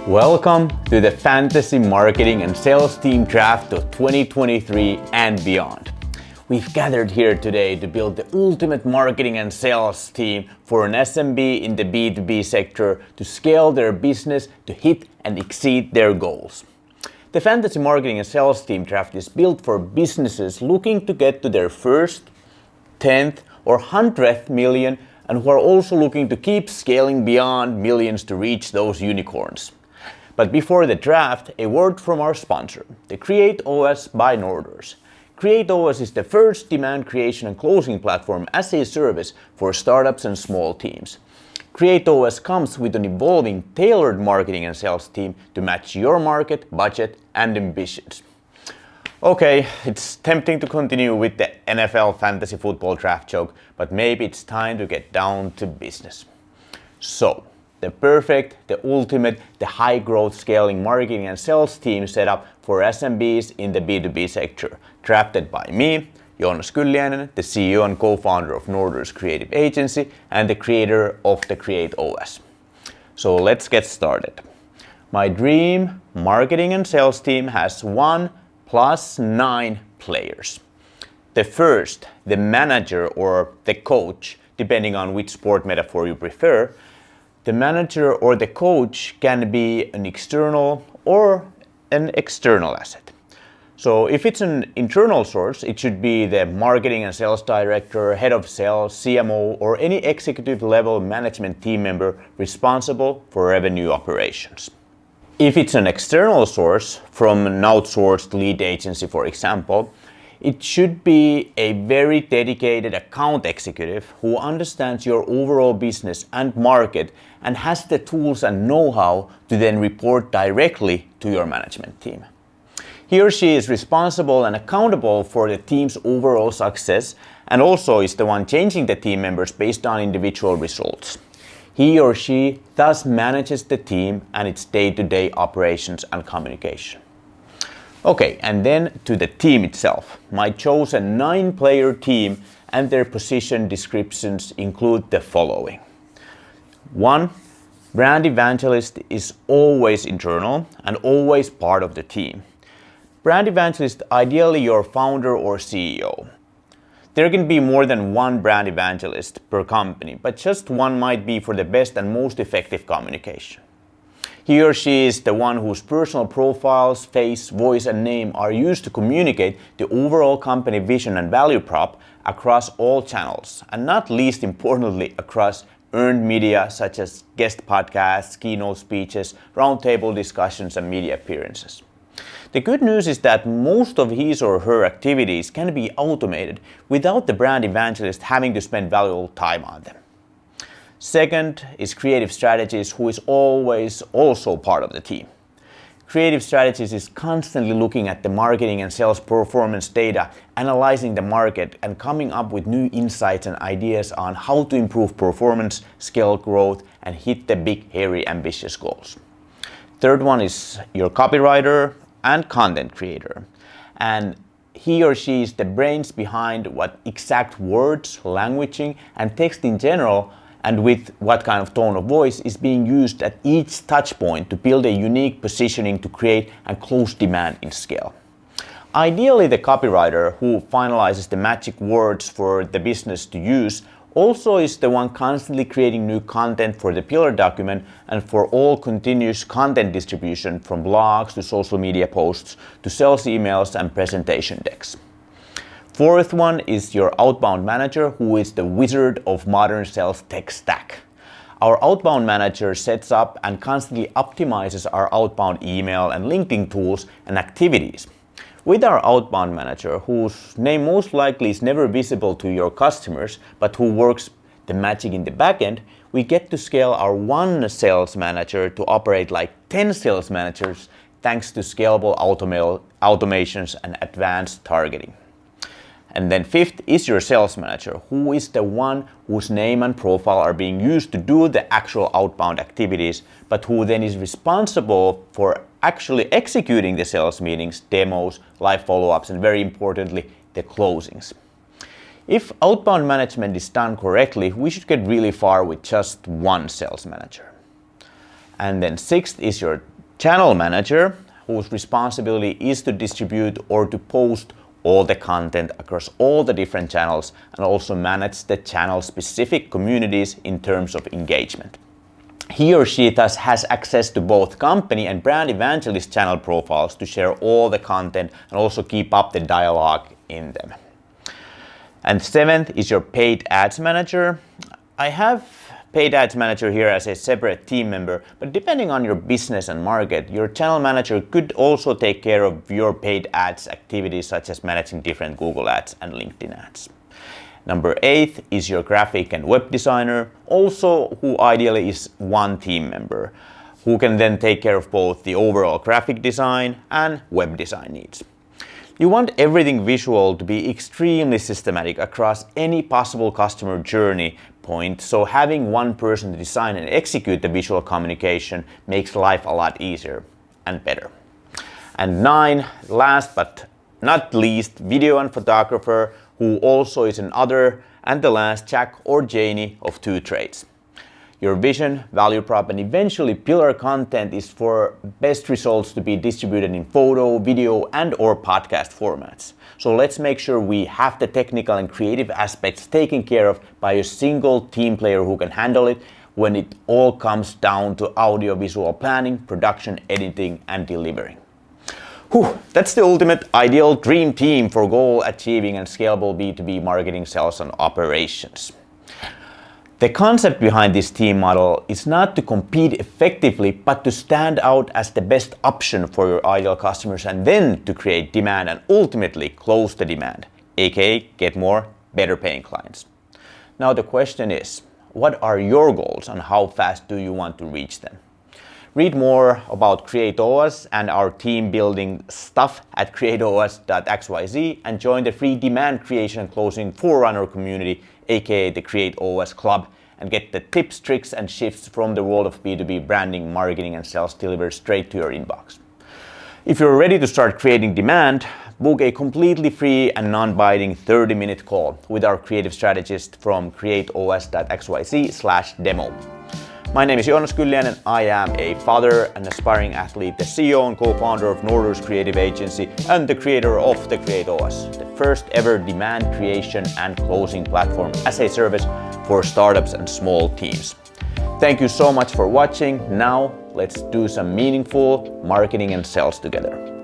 Welcome to the Fantasy Marketing and Sales Team Draft of 2023 and beyond. We've gathered here today to build the ultimate marketing and sales team for an SMB in the B2B sector to scale their business to hit and exceed their goals. The Fantasy Marketing and Sales Team Draft is built for businesses looking to get to their first, 10th, or 100th million and who are also looking to keep scaling beyond millions to reach those unicorns. But before the draft, a word from our sponsor, the Create OS by Norders. Create OS is the first demand creation and closing platform as a service for startups and small teams. Create OS comes with an evolving, tailored marketing and sales team to match your market, budget, and ambitions. Okay, it's tempting to continue with the NFL fantasy football draft joke, but maybe it's time to get down to business. So, the perfect, the ultimate, the high growth scaling marketing and sales team setup for SMBs in the B2B sector, drafted by me, Joonas Kylliäinen, the CEO and co-founder of Norders Creative Agency and the creator of the Create OS. So let's get started. My dream marketing and sales team has 1 + 9 players. The first, the manager or the coach, depending on which sport metaphor you prefer. The manager or the coach can be an external or an external asset. So if it's an internal source, it should be the marketing and sales director, head of sales, CMO, or any executive level management team member responsible for revenue operations. If it's an external source from an outsourced lead agency, for example, it should be a very dedicated account executive who understands your overall business and market and has the tools and know-how to then report directly to your management team. He or she is responsible and accountable for the team's overall success and also is the one changing the team members based on individual results. He or she thus manages the team and its day-to-day operations and communication. Okay, and then to the team itself. My chosen 9-player team and their position descriptions include the following. 1. Brand evangelist is always internal and always part of the team. Brand evangelist, ideally your founder or CEO. There can be more than one brand evangelist per company, but just one might be for the best and most effective communication. He or she is the one whose personal profiles, face, voice, and name are used to communicate the overall company vision and value prop across all channels, and not least importantly across earned media such as guest podcasts, keynote speeches, roundtable discussions, and media appearances. The good news is that most of his or her activities can be automated without the brand evangelist having to spend valuable time on them. Second is creative strategist, who is always also part of the team. Creative strategist is constantly looking at the marketing and sales performance data, analyzing the market and coming up with new insights and ideas on how to improve performance, scale growth, and hit the big, hairy, ambitious goals. Third one is your copywriter and content creator. And he or she is the brains behind what exact words, languaging, and text in general and with what kind of tone of voice is being used at each touch point to build a unique positioning to create and close demand in scale. Ideally, the copywriter who finalizes the magic words for the business to use also is the one constantly creating new content for the pillar document and for all continuous content distribution from blogs to social media posts to sales emails and presentation decks. Fourth one is your outbound manager, who is the wizard of modern sales tech stack. Our outbound manager sets up and constantly optimizes our outbound email and LinkedIn tools and activities. With our outbound manager, whose name most likely is never visible to your customers, but who works the magic in the backend, we get to scale our 1 sales manager to operate like 10 sales managers thanks to scalable automations and advanced targeting. And then fifth is your sales manager, who is the one whose name and profile are being used to do the actual outbound activities, but who then is responsible for actually executing the sales meetings, demos, live follow-ups, and very importantly, the closings. If outbound management is done correctly, we should get really far with just 1 sales manager. And then sixth is your Channel manager, whose responsibility is to distribute or to post all the content across all the different channels and also manage the channel specific communities in terms of engagement. He or she thus has access to both company and brand evangelist channel profiles to share all the content and also keep up the dialogue in them. And seventh is your paid ads manager. I have paid ads manager here as a separate team member, but depending on your business and market, your channel manager could also take care of your paid ads activities such as managing different Google ads and LinkedIn ads. Number 8 is your graphic and web designer, also who ideally is one team member, who can then take care of both the overall graphic design and web design needs. You want everything visual to be extremely systematic across any possible customer journey point, so having one person to design and execute the visual communication makes life a lot easier and better. And 9, last but not least, video and photographer, who also is another and the last Jack or Janie of two trades. Your vision, value prop, and eventually pillar content is for best results to be distributed in photo, video, and or podcast formats. So let's make sure we have the technical and creative aspects taken care of by a single team player who can handle it when it all comes down to audio-visual planning, production, editing, and delivering. That's the ultimate ideal dream team for goal achieving and scalable B2B marketing, sales, and operations. The concept behind this team model is not to compete effectively, but to stand out as the best option for your ideal customers and then to create demand and ultimately close the demand, aka get more, better paying clients. Now the question is, what are your goals and how fast do you want to reach them? Read more about CreateOS and our team building stuff at createos.xyz and join the free demand creation and closing forerunner community, aka the CreateOS Club, and get the tips, tricks, and shifts from the world of B2B branding, marketing, and sales delivered straight to your inbox. If you're ready to start creating demand, book a completely free and non-binding 30-minute call with our creative strategist from createos.xyz/demo. My name is Joonas Kylliäinen. I am a father, an aspiring athlete, the CEO and co-founder of Norders creative agency, and the creator of the CreateOS, the first ever demand creation and closing platform as a service for startups and small teams. Thank you so much for watching. Now let's do some meaningful marketing and sales together.